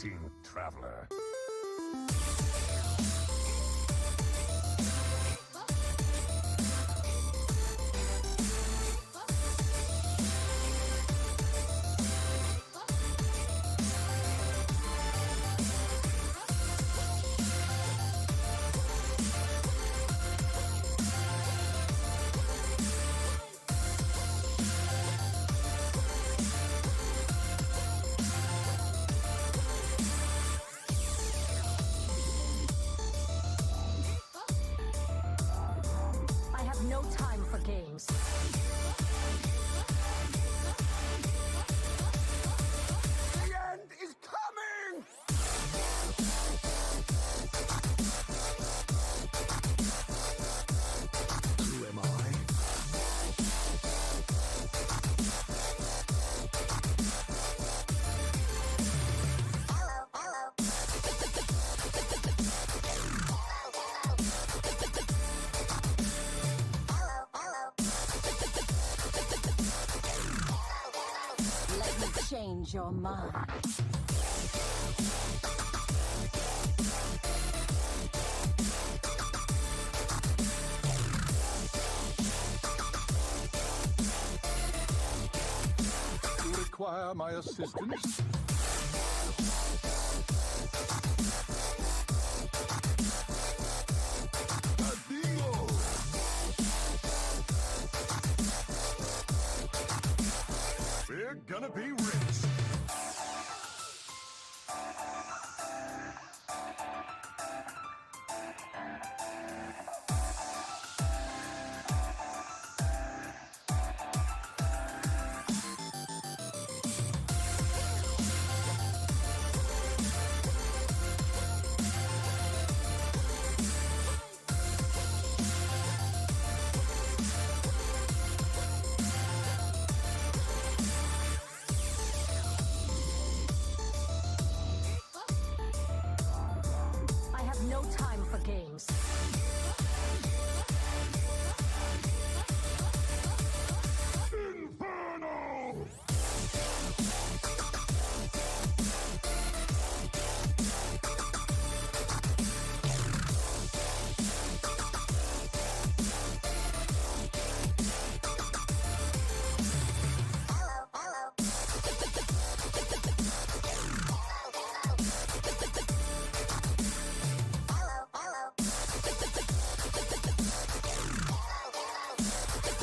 Greeting, traveler. I have no time for games. The end is coming! Who am I? Let me change your mind. You require my assistance? Adigo! We're gonna be rich. I have no time for games. Inferno!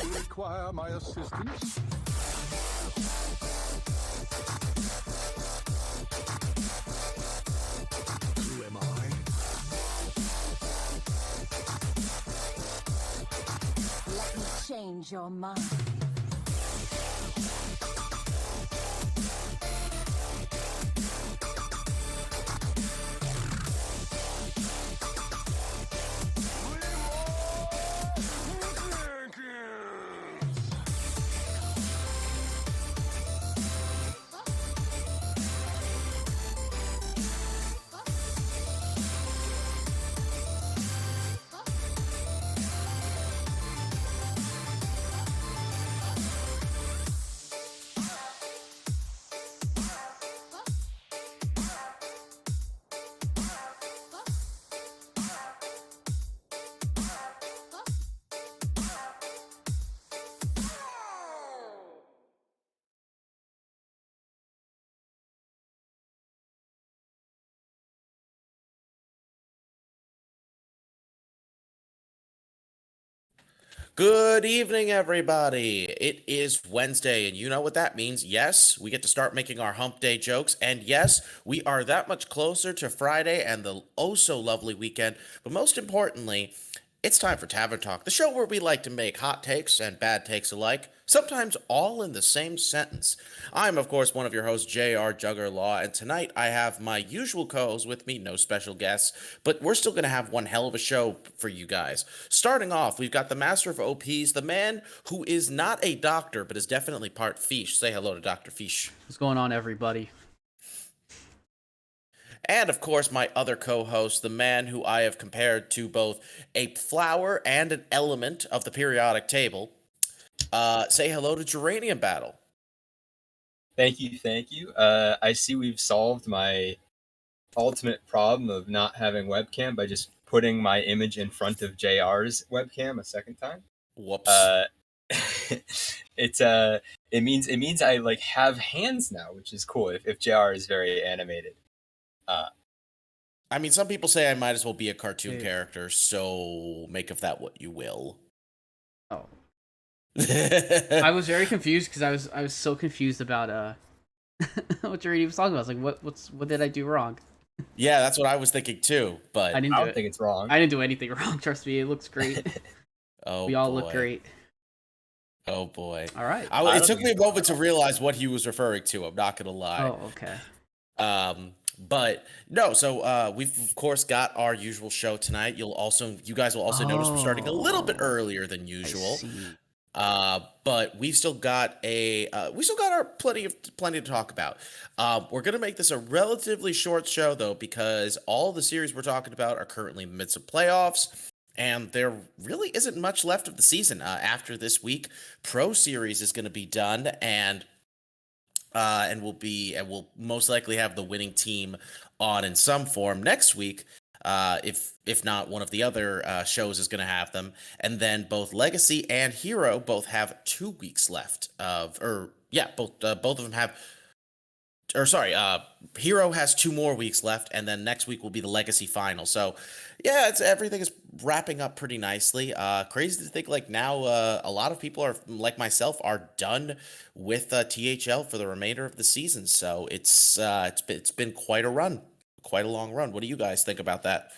You require my assistance? Who am I? Let me change your mind. Good evening, everybody. It is Wednesday, and you know what that means. Yes, we get to start making our hump day jokes, and yes, we are that much closer to Friday and the oh so lovely weekend. But most importantly, it's time for Tavern Talk, the show where we like to make hot takes and bad takes alike, sometimes all in the same sentence. I'm, of course, one of your hosts, J.R. Jugger Law, and tonight I have my usual co-host with me, no special guests, but we're still going to have one hell of a show for you guys. Starting off, we've got the master of OPs, the man who is not a doctor, but is definitely part Fish. Say hello to Dr. Fish. What's going on, everybody? And of course, my other co host, the man who I have compared to both a flower and an element of the periodic table. Say hello to Geranium Battle. Thank you. I see we've solved my ultimate problem of not having webcam by just putting my image in front of JR's webcam a second time. Whoops. Uh, it's it means I like have hands now, which is cool. If JR is very animated. I mean, some people say I might as well be a cartoon Dude. character, so make of that what you will. Oh, I I was very confused because I was so confused about what Jareen was talking about. I was like, what did I do wrong? Yeah, that's what I was thinking too. I But didn't I do don't it. think it's wrong. I didn't do anything wrong. Trust me, it looks great. oh We all boy, look great. oh boy. All right. I It don't took think me a it's wrong moment at to all. realize what he was referring to. I'm not gonna lie. Oh, okay. But no, so we've of course got our usual show tonight. You guys will also notice we're starting a little bit Oh, earlier than I usual. see. But we've still got our plenty to talk about. We're gonna make this a relatively short show though, because all the series we're talking about are currently in the midst of playoffs, and there really isn't much left of the season. After this week, Pro Series is gonna be done, and we'll most likely have the winning team on in some form next week. If not, one of the other shows is going to have them, and then both Legacy and Hero both have 2 weeks left both of them have. Or sorry, Hero has 2 more weeks left, and then next week will be the Legacy final. So, yeah, everything is wrapping up pretty nicely. Crazy to think like now, a lot of people are like myself are done with THL for the remainder of the season. So it's been quite a run, quite a long run. What do you guys think about that?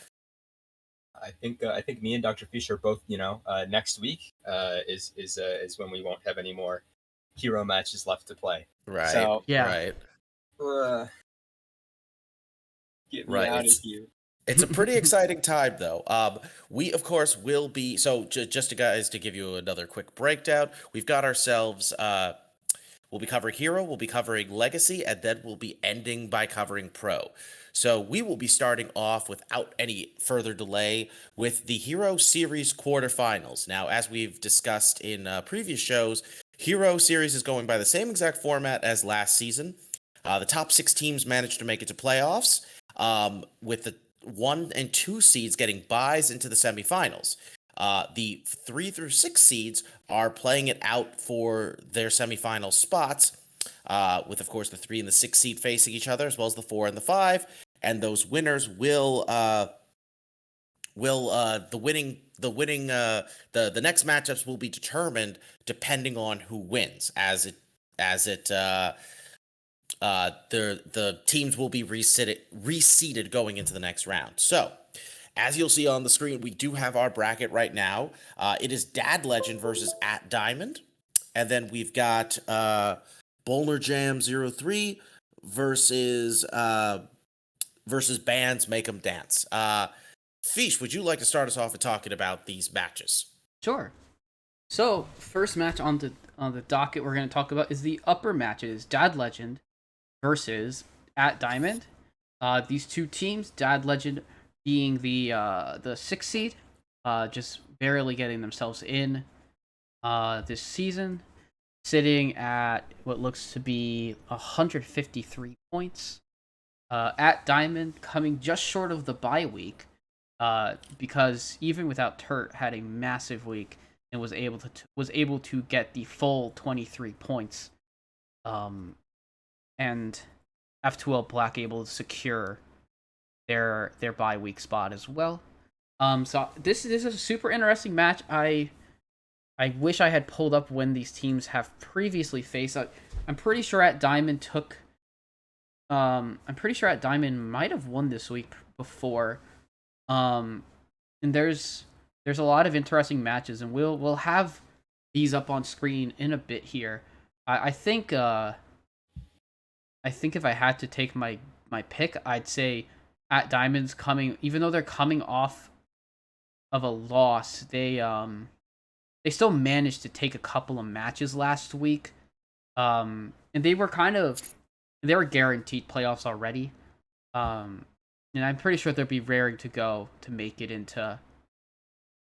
I think me and Dr. Fisher both, next week is when we won't have any more hero matches left to play. Right, So Yeah. right, get me right. out of here. It's a pretty exciting time, though. We, of course, will be. So, just to guys, to give you another quick breakdown, we've got ourselves. We'll be covering Hero, we'll be covering Legacy, and then we'll be ending by covering Pro. So, we will be starting off without any further delay with the Hero Series quarterfinals. Now, as we've discussed in previous shows, Hero Series is going by the same exact format as last season. The top 6 teams managed to make it to playoffs, with the 1 and 2 seeds getting buys into the semifinals. The 3 through 6 seeds are playing it out for their semifinal spots, with of course the 3 and the 6 seed facing each other, as well as the 4 and the 5. And those winners will the next matchups will be determined depending on who wins, the teams will be reseeded going into the next round. So, as you'll see on the screen, we do have our bracket right now. It is Dad Legend versus At Diamond, and then we've got Bowler Jam 03 versus Bands Make 'em Dance. Fish, would you like to start us off with talking about these matches? Sure. So, first match on the docket we're going to talk about is the upper matches, Dad Legend versus At Diamond. These two teams, Dad Legend being the 6th seed, just barely getting themselves in this season, sitting at what looks to be 153 points. At Diamond coming just short of the bye week, because even without Turt had a massive week and was able to get the full 23 points. And F2L Black able to secure their bye week spot as well. So this is a super interesting match. I wish I had pulled up when these teams have previously faced. I'm pretty sure At Diamond took. I'm pretty sure At Diamond might have won this week before. And there's a lot of interesting matches, and we'll have these up on screen in a bit here. I think if I had to take my pick, I'd say At Diamond's coming, even though they're coming off of a loss, they still managed to take a couple of matches last week. And they were guaranteed playoffs already. And I'm pretty sure they'll be raring to go to make it into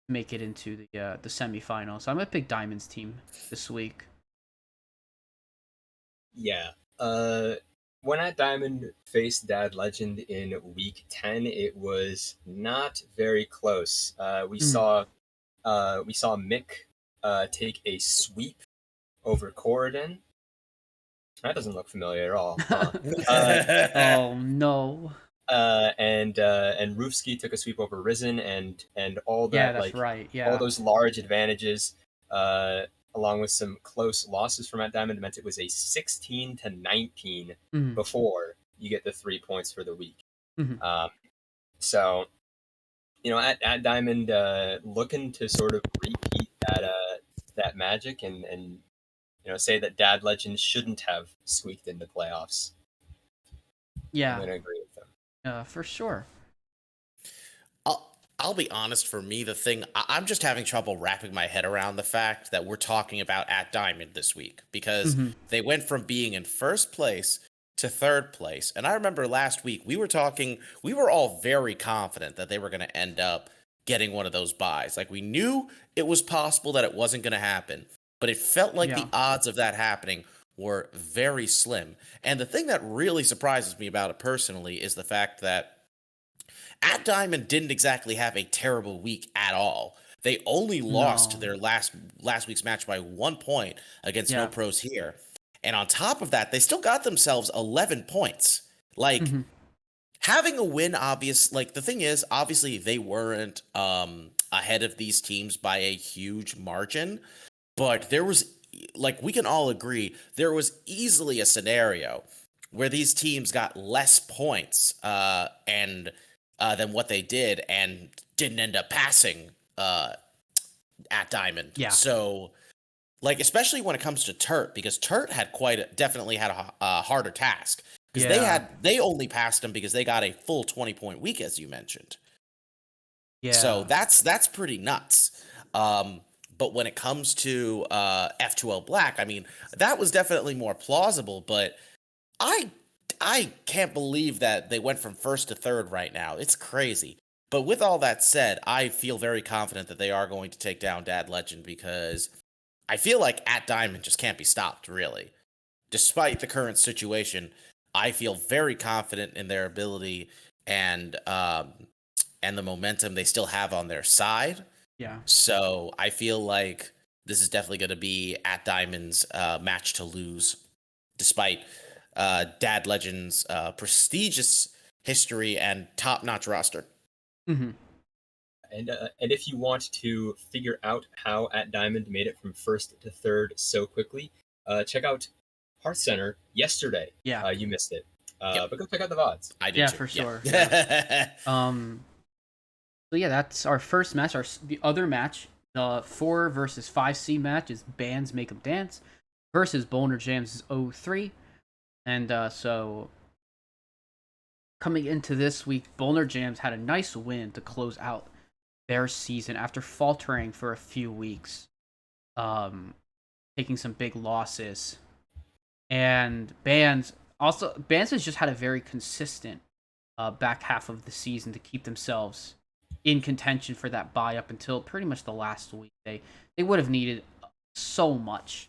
the semifinals. So I'm gonna pick Diamond's team this week. Yeah. when at Diamond faced Dad Legend in week 10, it was not very close. We saw Mick take a sweep over Corridon. That doesn't look familiar at all. Huh? Oh no. And Roofski took a sweep over Risen, and all Yeah, that, that's like right. all Yeah. those large advantages, along with some close losses from Matt Diamond, meant it was a 16-19 Mhm. before you get the 3 points for the week. Mhm. Um, so at Diamond, looking to sort of repeat that magic and say that Dad Legend shouldn't have squeaked in the playoffs. I'm Yeah. gonna agree with them. For sure. I'll be honest, for me, the thing, I'm just having trouble wrapping my head around the fact that we're talking about at Diamond this week because Mhm. they went from being in first place to third place. And I remember last week we were all very confident that they were going to end up getting one of those buys. Like, we knew it was possible that it wasn't going to happen, but it felt like Yeah. the odds of that happening were very slim. And the thing that really surprises me about it personally is the fact that at Diamond didn't exactly have a terrible week at all. They only lost No. their last week's match by 1 point against No Yeah. Pros here. And on top of that, they still got themselves 11 points. Like, Mhm. having a win, like, the thing is, obviously they weren't ahead of these teams by a huge margin, but there was, like, we can all agree, there was easily a scenario where these teams got less points and than what they did and didn't end up passing at Diamond. Yeah. So, like, especially when it comes to Turt, because Turt had definitely had a harder task because Yeah. they only passed him because they got a full 20-point week, as you mentioned. So Yeah. that's pretty nuts. But when it comes to F2L Black, I mean, that was definitely more plausible, but I I can't believe that they went from first to third right now. It's crazy. But with all that said, I feel very confident that they are going to take down Dad Legend because I feel like at Diamond just can't be stopped, really. Despite the current situation, I feel very confident in their ability and and the momentum they still have on their side. Yeah. So I feel like this is definitely going to be at Diamond's match to lose, despite Dad Legend's prestigious history and top-notch roster. Mhm. And if you want to figure out how at Diamond made it from first to third so quickly, check out Hearth Center yesterday. Yeah. You missed it, Yep. but go check out the VODs. I did Yeah, too. for sure. Yeah. So yeah, that's our first match. The other match, the 4 versus 5 C match, is Bands Make 'em Dance versus Boner Jams 03. And so coming into this week, Boner Jams had a nice win to close out their season after faltering for a few weeks, taking some big losses. And Bands has just had a very consistent back half of the season to keep themselves in contention for that bye up until pretty much the last week. They would have needed so much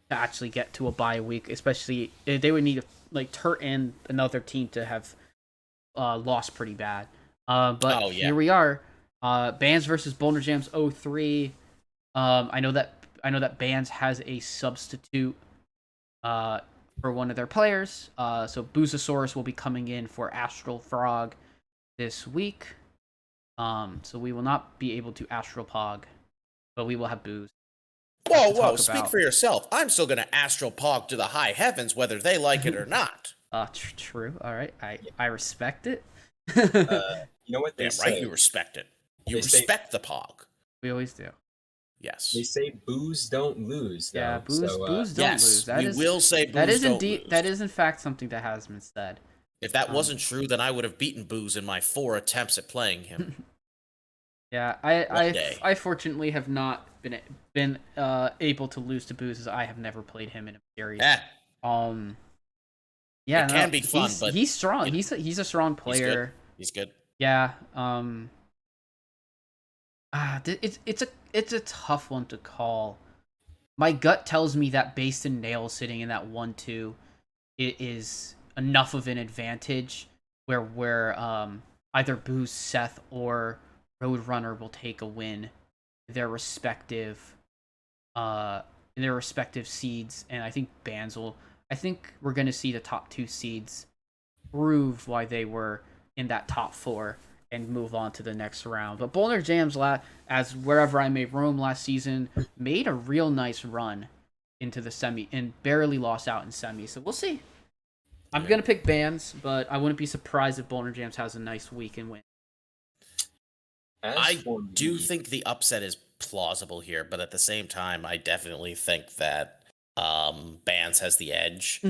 to actually get to a bye week, especially they would need like Turt and another team to have lost pretty bad. But Oh, yeah. here we are, Bands versus Boulder Jams 03. I know that Bands has a substitute for one of their players. So Boozosaurus will be coming in for Astral Frog this week. So we will not be able to Astral Pog, but we will have Booze. Whoa, speak for yourself. I'm still going to astral pog to the high heavens whether they like it or not. True. All right. I respect it. You know what they Damn say? right you respect it. You They say- respect the pog. We always do. Yes. They say booze don't lose, though. Yeah, Booze So, don't Yes, lose. we will say that Booze is don't indeed lose. that is in fact something that has been said. If that wasn't true, then I would have beaten Booze in my 4 attempts at playing him. Yeah, One day. I fortunately have not been able to lose to Booze as I have never played him in a series. Eh, Yeah, it can be fun, but he's strong. you know, He's a strong player. he's good. Yeah. It's a tough one to call. My gut tells me that based in Nail sitting in that 1-2, it is enough of an advantage where either Boost, Seth, or Roadrunner will take a win in their respective seeds, and I think I think we're gonna see the top 2 seeds prove why they were in that top 4 and move on to the next round. But Boulder Jams, as Wherever I May Roam last season, made a real nice run into the semi and barely lost out in semi. So we'll see. I'm gonna pick Bands, but I wouldn't be surprised if Boulder Jams has a nice week and win. I do think the upset is plausible here, but at the same time, I definitely think that Bands has the edge.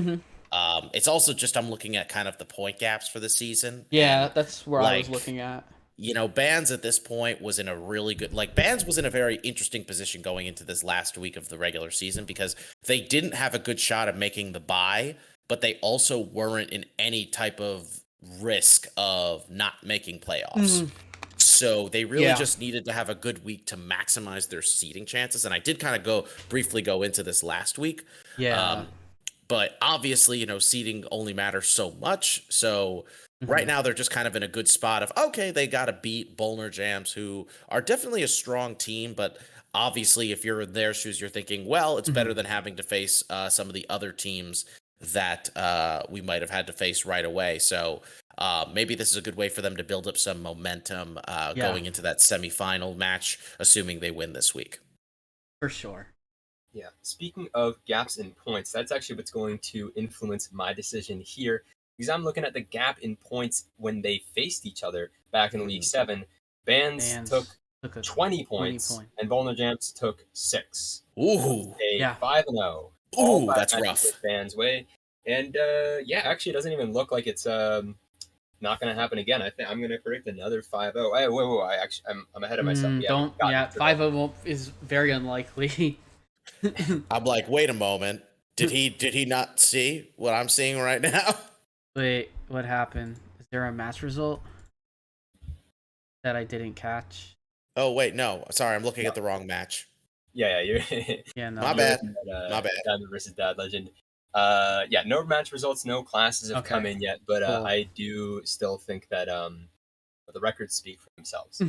It's also just I'm looking at kind of the point gaps for the season. Yeah, and, that's where I was looking at. You know, Bands at this point was in a really good, Bands was in a very interesting position going into this last week of the regular season because they didn't have a good shot of making the bye, but they also weren't in any type of risk of not making playoffs. So they really just needed to have a good week to maximize their seeding chances. And I did kind of briefly go into this last week. Yeah. But obviously, you know, seeding only matters so much. So right now they're just kind of in a good spot of, okay, they got to beat Boulder Jams, who are definitely a strong team. But obviously, if you're in their shoes, you're thinking, well, it's better than having to face some of the other teams that we might have had to face right away. So maybe this is a good way for them to build up some momentum going into that semifinal match, assuming they win this week. For sure. Yeah. Speaking of gaps in points, that's actually what's going to influence my decision here. Because I'm looking at the gap in points when they faced each other back in League 7. Bands took 20 points, and Boulder Jams took 6. Ooh. A 5-0. Ooh, that's rough. Bands' way. And actually, it doesn't even look like it's not going to happen again. I think I'm going to predict another 5-0. I'm ahead of myself. 5-0 is very unlikely. I'm like, wait a moment. Did he not see what I'm seeing right now? Wait, what happened? Is there a match result that I didn't catch? Oh wait, no. Sorry, I'm looking at the wrong match. You're no. My bad. Diamond versus Dad Legend. No match results, no classes have come in yet, but cool. I do still think that the records speak for themselves.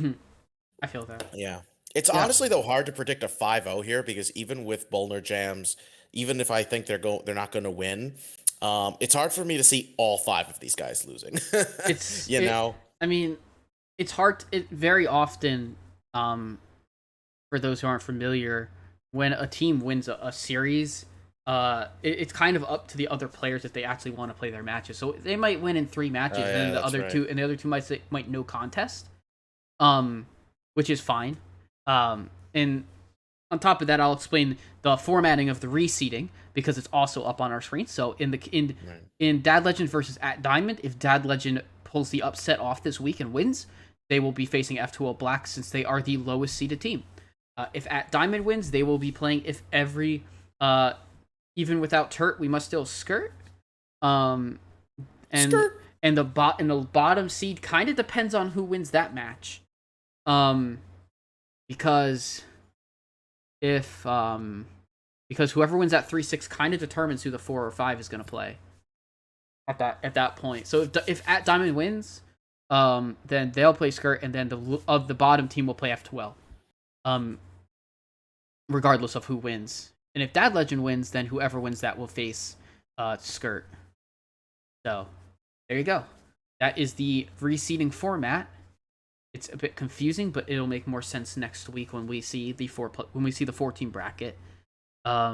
I feel that. Yeah. It's honestly though hard to predict a 5-0 here because even with Boulder Jams, even if I think they're not going to win, it's hard for me to see all 5 of these guys losing. I mean, it's hard. Very often, for those who aren't familiar, when a team wins a series, it's kind of up to the other players if they actually want to play their matches. So they might win in 3 matches, and the other two might no contest, which is fine. And on top of that, I'll explain the formatting of the reseeding because it's also up on our screen. So in Dad Legend versus at Diamond, if Dad Legend pulls the upset off this week and wins, they will be facing F2O Black since they are the lowest seeded team. If at Diamond wins, they will be playing if every even without Turt, we must still skirt. And the bottom seed kind of depends on who wins that match. Because whoever wins that 3-6 kind of determines who the 4 or 5 is going to play at that point. So if at Diamond wins, then they'll play skirt, and then the bottom team will play F12. Regardless of who wins. And if Dad Legend wins, then whoever wins that will face skirt. So there you go. That is the reseeding format. It's a bit confusing, but it'll make more sense next week when we see the 14 bracket. How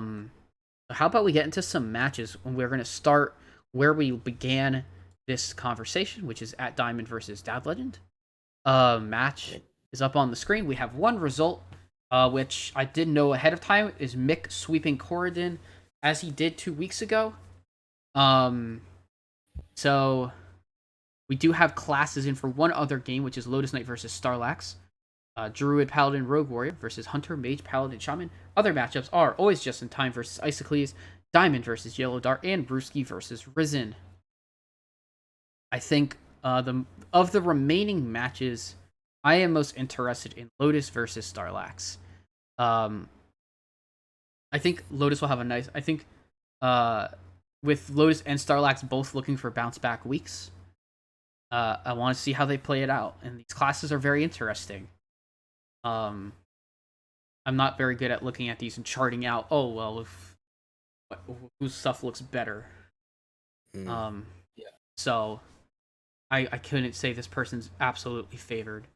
about we get into some matches? And we're going to start where we began this conversation, which is at Diamond versus Dad Legend. Match is up on the screen. We have one result, which I did know ahead of time, is Mick sweeping Corridon as he did 2 weeks ago. So we do have classes in for one other game, which is Lotus Knight versus Starlax. Druid, Paladin, Rogue Warrior versus Hunter, Mage, Paladin, Shaman. Other matchups are Always Just in Time versus Isocles, Diamond versus Yellow Dart, and Brewski versus Risen. I think of the remaining matches, I am most interested in Lotus versus Starlax. I think Lotus will have a nice. I think with Lotus and Starlax both looking for bounce back weeks. I want to see how they play it out, and these classes are very interesting. I'm not very good at looking at these and charting out. Oh well, if whose stuff looks better. Mm. Yeah. So I couldn't say this person's absolutely favored.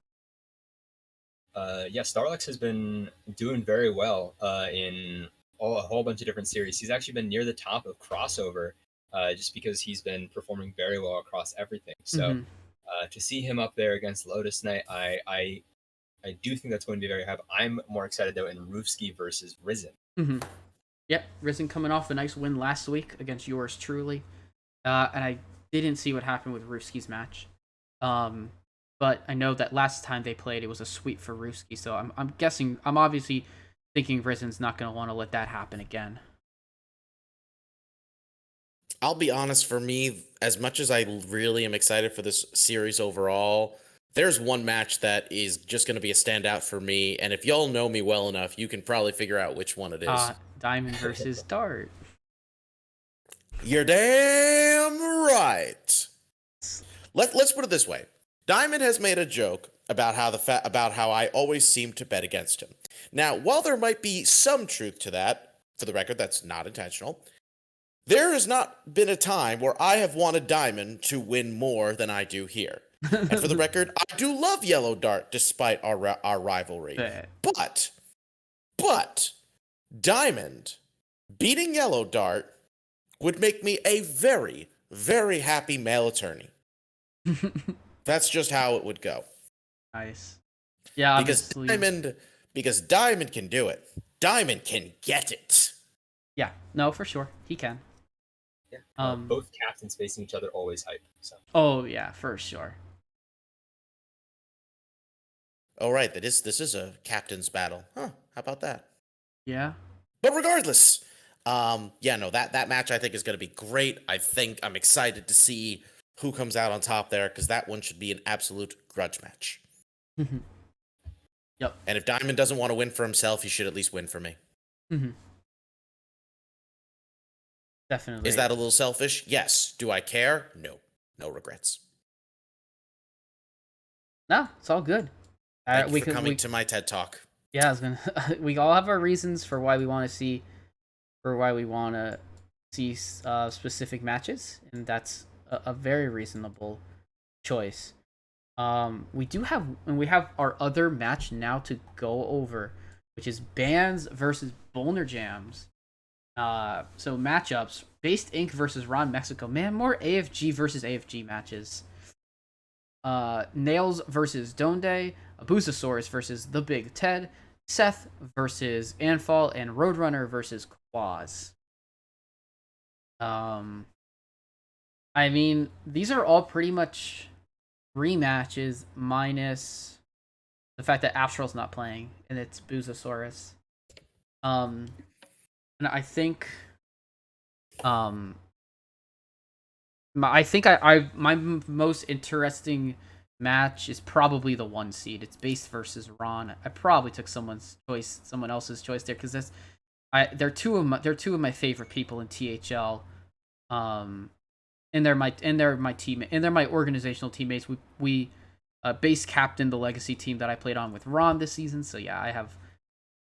Yeah, Starlux has been doing very well in a whole bunch of different series. He's actually been near the top of crossover just because he's been performing very well across everything. So to see him up there against Lotus Knight, I do think that's going to be very happy. I'm more excited though in Roofsky versus Risen. Mm-hmm. Yep, Risen coming off a nice win last week against yours truly, and I didn't see what happened with Roofsky's match. But I know that last time they played, it was a sweep for Roofsky, so I'm guessing, I'm obviously thinking Risen's not going to want to let that happen again. I'll be honest, for me, as much as I really am excited for this series overall, there's one match that is just going to be a standout for me, and if y'all know me well enough, you can probably figure out which one it is. Diamond versus Dart. You're damn right. Let's put it this way. Diamond has made a joke about how I always seem to bet against him. Now, while there might be some truth to that, for the record, that's not intentional. There has not been a time where I have wanted Diamond to win more than I do here. And for the record, I do love Yellow Dart despite our rivalry. But Diamond beating Yellow Dart would make me a very, very happy male attorney. That's just how it would go. Nice. Yeah, obviously. Because Diamond can do it. Diamond can get it. Yeah, no, for sure. He can. Yeah. Both captains facing each other always hype. So. Oh yeah, for sure. Oh right, this is a captain's battle. Huh, how about that? Yeah. But regardless, that match I think is going to be great. I'm excited to see who comes out on top there, because that one should be an absolute grudge match. Yep. And if Diamond doesn't want to win for himself, he should at least win for me. Definitely. Is that a little selfish? Yes. Do I care? No. No regrets. No, it's all good. Thank you for coming to my TED Talk. Yeah, I was gonna. We all have our reasons for why we want to see, specific matches, and that's a very reasonable choice. We have our other match now to go over, which is Bands versus Boulder Jams. So matchups: Based Inc. versus Ron Mexico. Man, more AFG versus AFG matches. Nails versus Donde. Abusasaurus versus The Big Ted. Seth versus Anfall, and Roadrunner versus Quaz. I mean, these are all pretty much rematches minus the fact that Astral's not playing and it's Busasaurus. And I think my most interesting match is probably the 1 seed. It's Base versus Ron. I probably took someone else's choice there, because they're two of my favorite people in THL. And they're my team, and they're my organizational teammates. We Base captained the legacy team that I played on with Ron this season. So yeah, I have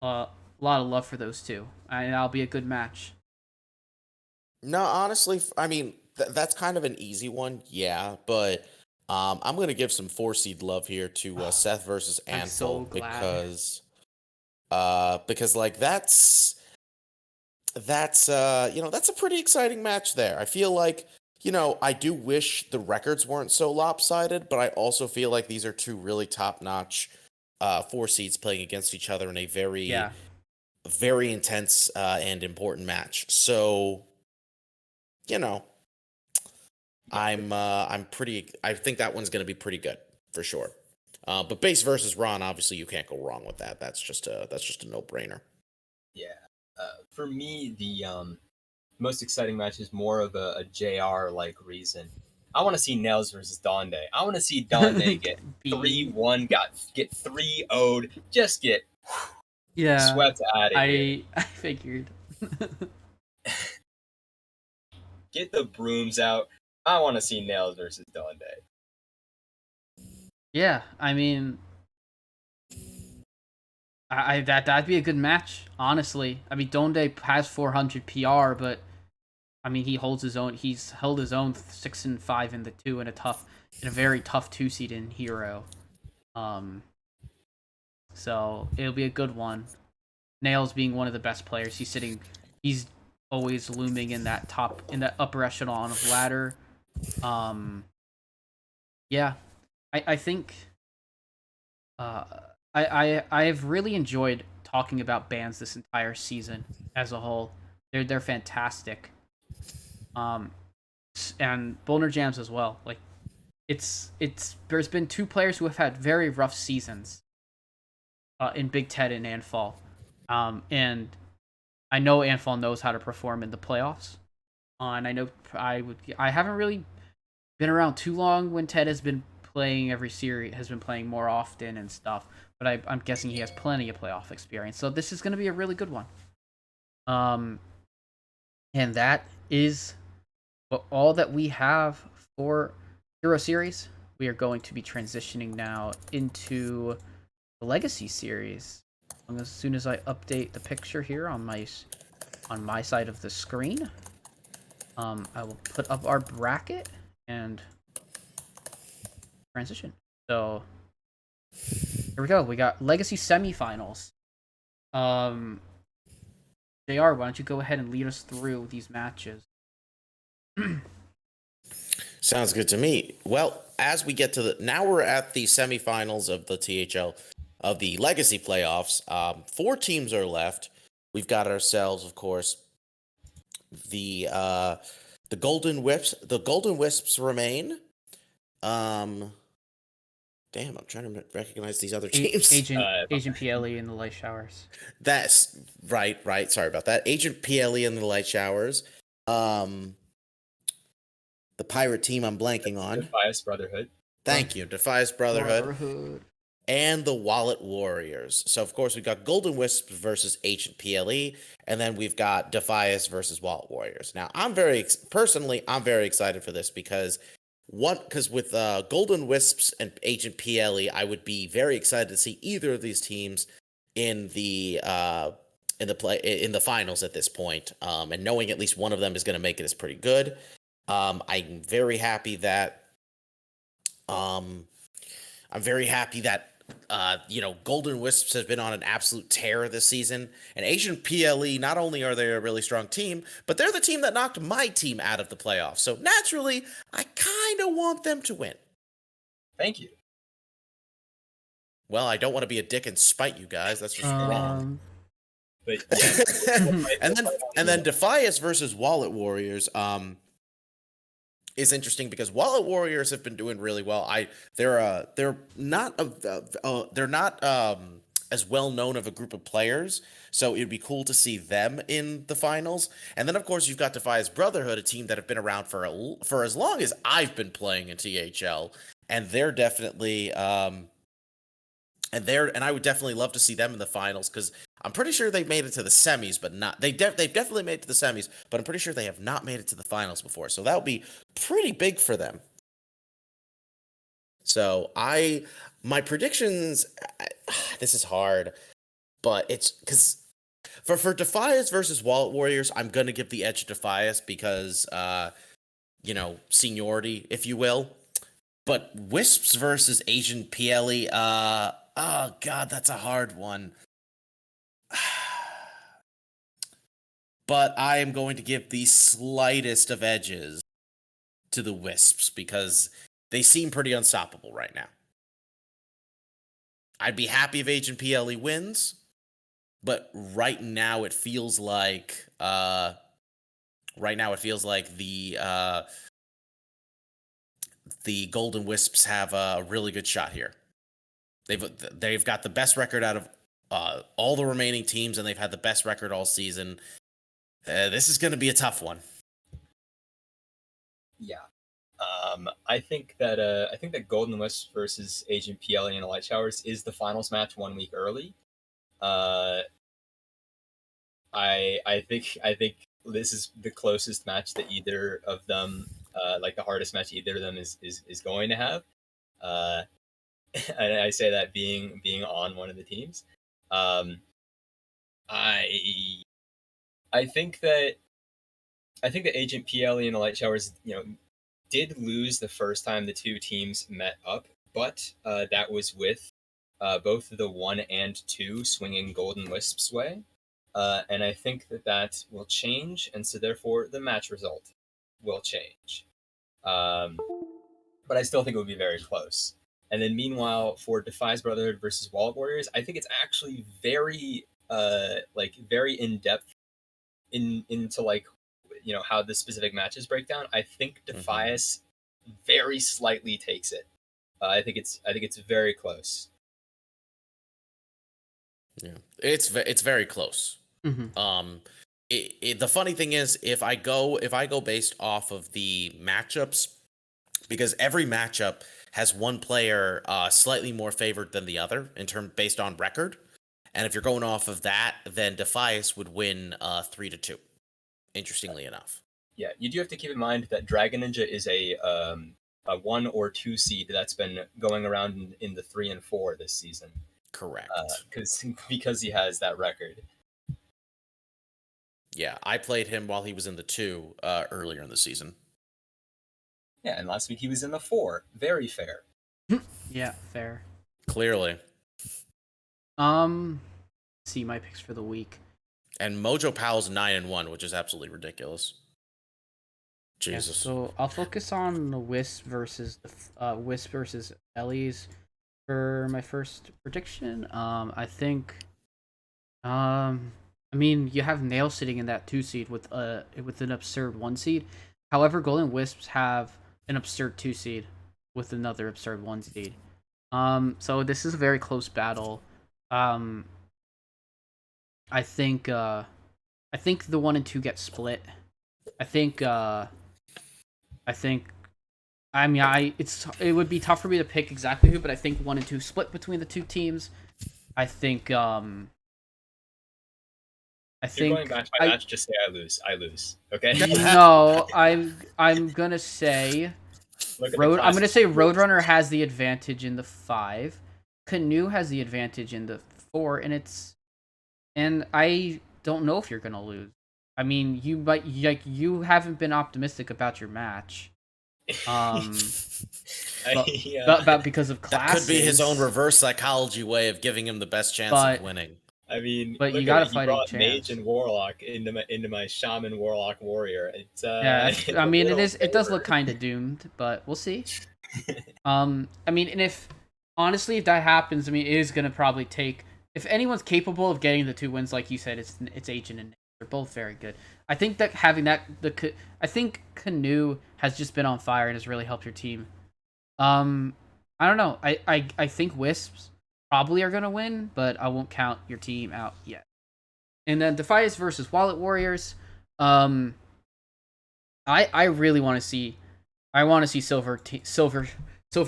a lot of love for those two, and that'll be a good match. No, honestly, I mean that's kind of an easy one, yeah, but I'm gonna give some 4 seed love here to Seth versus Anfall, so because like that's that's a pretty exciting match there. I feel like, I do wish the records weren't so lopsided, but I also feel like these are two really top-notch 4 seeds playing against each other in a very very intense and important match. So, I think that one's going to be pretty good for sure. But Base versus Ron, obviously you can't go wrong with that. That's just a no-brainer. Yeah. For me, the most exciting match is more of a JR like reason. I want to see Nails versus Donde. I want to see Donde get 3-1, get 3-0'd, just get swept out of here. I figured. Get the brooms out. I want to see Nails versus Donde. Yeah, I mean, that'd be a good match, honestly. I mean, Donde has 400 PR, but I mean, he holds his own. He's held his own 6-5 in the two in a very tough 2 seed in Hero. So it'll be a good one. Nails being one of the best players, he's always looming in that upper echelon of ladder. Yeah, I think I've really enjoyed talking about bands this entire season as a whole. They're fantastic. And Boulder Jams as well. Like it's there's been two players who have had very rough seasons in Big Ted and Anfall. And I know Anfall knows how to perform in the playoffs. And I know I haven't really been around too long when Ted has been playing every series, has been playing more often and stuff. But I'm guessing he has plenty of playoff experience. So this is going to be a really good one. And that is all that we have for Hero Series. We are going to be transitioning now into the Legacy Series. As soon as I update the picture here on my side of the screen, I will put up our bracket and transition. So here we go. We got Legacy Semifinals. JR, why don't you go ahead and lead us through these matches? Sounds good to me. Well, as we get to now we're at the semifinals of the THL of the Legacy playoffs. 4 teams are left. We've got ourselves, of course, the Golden Wisps. The Golden Wisps remain. Damn, I'm trying to recognize these other teams. Agent PLE in the Light Showers. That's right. Sorry about that. Agent PLE in the Light Showers. The pirate team I'm blanking on. Defias Brotherhood. Thank you. Defias Brotherhood. And the Wallet Warriors. So, of course, we've got Golden Wisps versus Agent PLE, and then we've got Defias versus Wallet Warriors. Now, I'm very excited for this because with Golden Wisps and Agent PLE, I would be very excited to see either of these teams in the finals at this point. And knowing at least one of them is going to make it is pretty good. I'm very happy that Golden Wisps has been on an absolute tear this season. And Agent PLE, not only are they a really strong team, but they're the team that knocked my team out of the playoffs. So naturally, I kind of want them to win. Thank you. Well, I don't want to be a dick and spite you guys. That's just wrong. But yeah. and then Defias versus Wallet Warriors is interesting because Wallet Warriors have been doing really well. They're not as well known of a group of players, so it'd be cool to see them in the finals. And then of course you've got Defias Brotherhood, a team that have been around for as long as I've been playing in THL, and they're definitely and I would definitely love to see them in the finals because I'm pretty sure they've made it to the semis, but not they've definitely made it to the semis, but I'm pretty sure they have not made it to the finals before. So that would be pretty big for them. So my predictions, this is hard, but it's because for Defias versus Wallet Warriors, I'm gonna give the edge to Defias because seniority, if you will. But Wisps versus Agent PLE, oh god, that's a hard one. But I am going to give the slightest of edges to the Wisps because they seem pretty unstoppable right now. I'd be happy if Agent PLE wins, but right now it feels like the Golden Wisps have a really good shot here. They've got the best record out of all the remaining teams, and they've had the best record all season. This is going to be a tough one. Yeah. I think that Golden Wisps versus Agent PLE in the Light Showers is the finals match 1 week early. I think this is the closest match that either of them, like the hardest match either of them is going to have. Uh, and I say that being on one of the teams. Um, I I think that Agent PLE and the Light Showers, did lose the first time the two teams met up, but that was with both the 1 and 2 swinging Golden Wisp's way. And I think that will change, and so therefore the match result will change. Um, but I still think it would be very close. And then meanwhile, for Defias Brotherhood versus Wallet Warriors, I think it's actually very very in depth into how the specific matches break down. I think Defias very slightly takes it. I think it's very close. Yeah, it's very close. Um, the funny thing is, if I go based off of the matchups, because every matchup has one player slightly more favored than the other based on record, and if you're going off of that, then Defias would win 3-2. Interestingly enough. Yeah, you do have to keep in mind that Dragon Ninja is a 1 or 2 seed that's been going around in the 3 and 4 this season. Correct. Because he has that record. Yeah, I played him while he was in the 2 earlier in the season. Yeah, and last week he was in the 4. Very fair. Yeah, fair. Clearly. See my picks for the week. And Mojo Powell's 9-1, which is absolutely ridiculous. Jesus. Yeah, so I'll focus on the Wisp versus Ellie's for my first prediction. I think, I mean, you have Nail sitting in that 2 seed with an absurd 1 seed. However, Golden Wisps have an absurd 2 seed with another absurd 1 seed. So this is a very close battle. I think the 1 and 2 get split. I mean, it would be tough for me to pick exactly who, but I think 1 and 2 split between the two teams. I think You're going match by match. Just say I lose. I lose. Okay. No, I'm gonna say Roadrunner has the advantage in the 5. Canoe has the advantage in the 4, and I don't know if you're gonna lose. I mean, you haven't been optimistic about your match. About because of classes. That could be his own reverse psychology way of giving him the best chance of winning. I mean, but you gotta fight a Mage and Warlock into my Shaman Warlock Warrior. It's I mean, it does look kind of doomed, but we'll see. I mean, and if that happens, I mean, it is gonna probably take, if anyone's capable of getting the 2 wins, like you said, it's Agent and Nick. They're both very good. I think that having I think Canoe has just been on fire and has really helped your team. I don't know. I think Wisps probably are gonna win, but I won't count your team out yet. And then Defias versus Wallet Warriors. I really want to see. I want to see Silver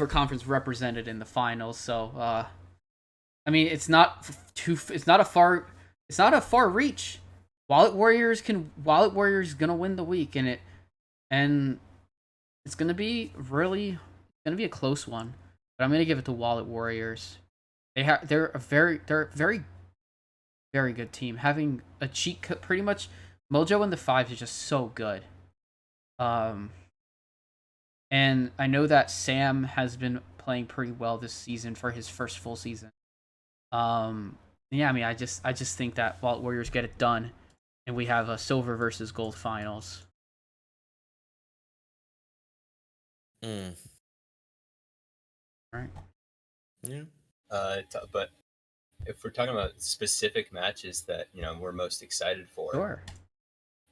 Conference represented in the finals. So, I mean, it's not a far reach. Wallet Warriors gonna win the week, and it's gonna be a close one. But I'm gonna give it to Wallet Warriors. They're a very very good team. Having a cheat code, pretty much Mojo in the 5 is just so good. And I know that Sam has been playing pretty well this season for his first full season. Yeah, I mean, I just think that Wallet Warriors get it done, and we have a silver versus gold finals. All right. Yeah. But if we're talking about specific matches that we're most excited for, sure.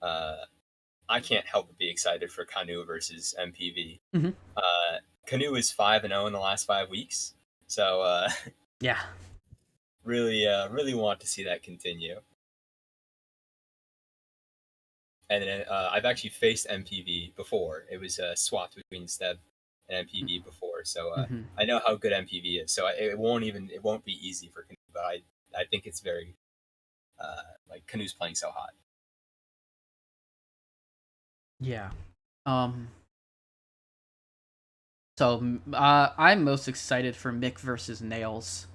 I can't help but be excited for Canoe versus MPV. Mm-hmm. Canoe is 5-0 in the last 5 weeks, so yeah, really want to see that continue. And then I've actually faced MPV before. It was swapped between Steb and MPV before, so I know how good MPV is. So it won't be easy for Canoe, but I think it's very Canoe's playing so hot. Yeah. Um. I'm most excited for Mick versus Nails.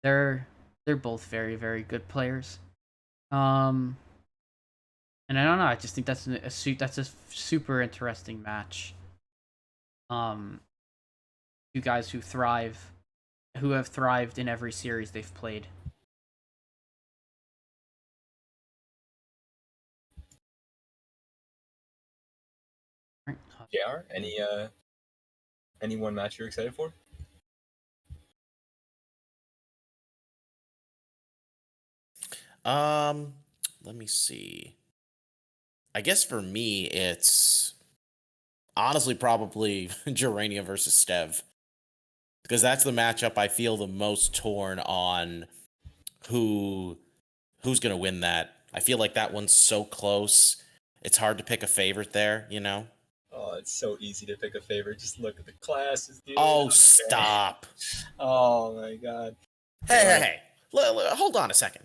They're they're both very very good players. Um. And I don't know. I just think that's a super interesting match. Um. You guys who have thrived in every series they've played. Right. JR, any one match you're excited for? Um, let me see. I guess for me, it's honestly probably Gerania versus Stev, because that's the matchup I feel the most torn on who who's gonna win that. I feel like that one's so close. It's hard to pick a favorite there, you know? Oh, it's so easy to pick a favorite. Just look at the classes, dude. Oh, Okay. stop. Oh my god. Hey, hey, Uh, hey. Hold on a second.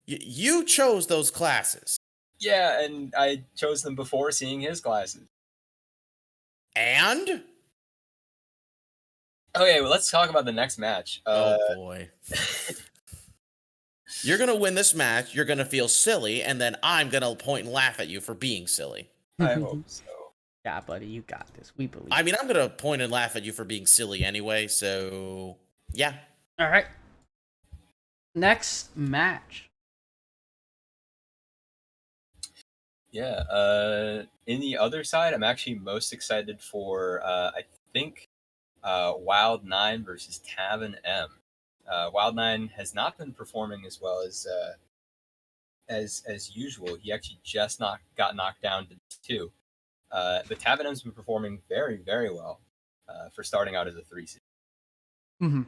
You chose those classes. yeah, and I chose them before seeing his classes. And? Okay, well, let's talk about the next match. Oh, boy. You're going to win this match. You're going to feel silly. And then I'm going to point and laugh at you for being silly. I hope so. Yeah, buddy, you got this. We believe. I mean, I'm going to point and laugh at you for being silly anyway. So, yeah. All right. Next match. Yeah. In the other side, I'm actually most excited for I think Wild 9 versus Tavern M. Wild 9 has not been performing as well as usual. He actually just got knocked down to 2. But Tavern M's been performing very, very well for starting out as a 3 seed. Mm-hmm.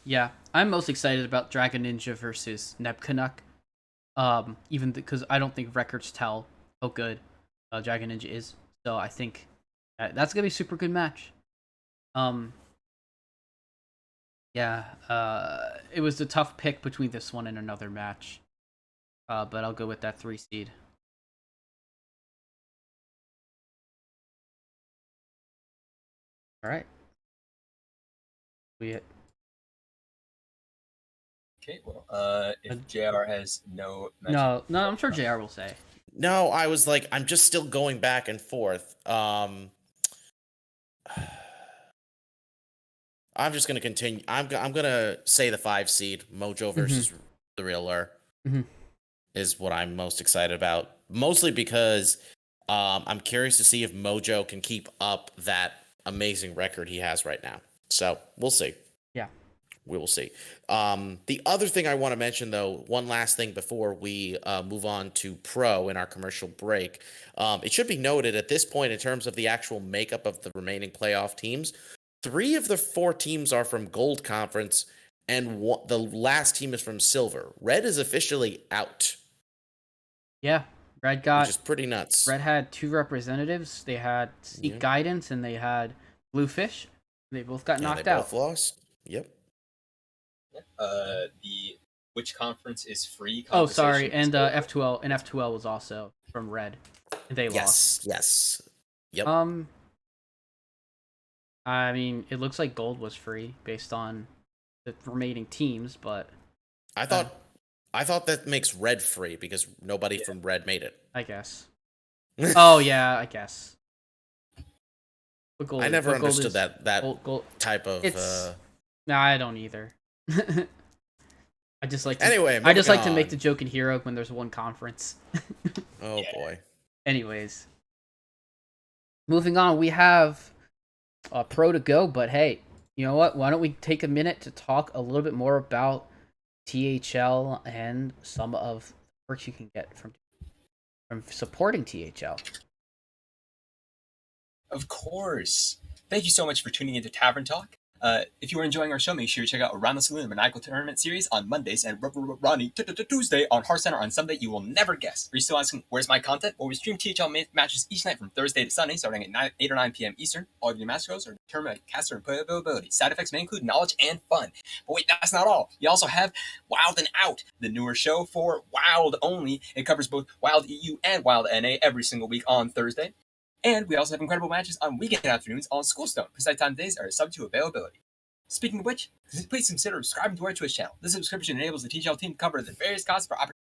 Yeah, I'm most excited about Dragon Ninja versus Nebkanuk. Even because I don't think records tell how good Dragon Ninja is, so I think that's gonna be a super good match. Yeah, it was a tough pick between this one and another match, but I'll go with that 3 seed. All right, we Okay, well, if JR has no no, I'm sure JR will say. No, I was like, I'm just still going back and forth. I'm just gonna continue. I'm gonna say the 5 seed Mojo versus the Realer is what I'm most excited about. Mostly because I'm curious to see if Mojo can keep up that amazing record he has right now. So we'll see. Yeah. We will see. The other thing I want to mention, though, one last thing before we move on to pro in our commercial break. It should be noted at this point, in terms of the actual makeup of the remaining playoff teams, 3 of the 4 teams are from Gold Conference, and the last team is from Silver. Red is officially out. Yeah, Red which is pretty nuts. Red had 2 representatives. They had Seek Guidance and they had Bluefish. They both got knocked they out. both lost. Yep. The which conference is free? Oh, sorry, and F2L was also from Red. And they lost. Yes. Yep. I mean, it looks like Gold was free based on the remaining teams, but I thought that makes Red free because nobody from Red made it. I guess. Oh yeah, I guess. I never understood that type of. No, I don't either. I just like to, anyway. I just like to make the joke in Hero when there's one conference. Oh boy. Anyways, moving on, we have a pro to go, but hey, you know what? Why don't we take a minute to talk a little bit more about THL and some of the perks you can get from supporting THL. Of course. Thank you so much for tuning into Tavern Talk. If you are enjoying our show, make sure you check out Around the Saloon, a maniacal tournament series on Mondays, and Ronnie Tuesday on Heart Center on Sunday. You will never guess. Are you still asking, where's my content? Well, we stream THL matches each night from Thursday to Sunday, starting at 8 or 9 p.m. Eastern. All of your match goals are determined by caster and player availability. Side effects may include knowledge and fun. But wait, that's not all. You also have Wild and Out, the newer show for Wild only. It covers both Wild EU and Wild NA every single week on Thursday. And we also have incredible matches on weekend afternoons on Schoolstone. Precise time days are subject to availability. Speaking of which, please consider subscribing to our Twitch channel. This subscription enables the TGL team to cover the various costs for opportunities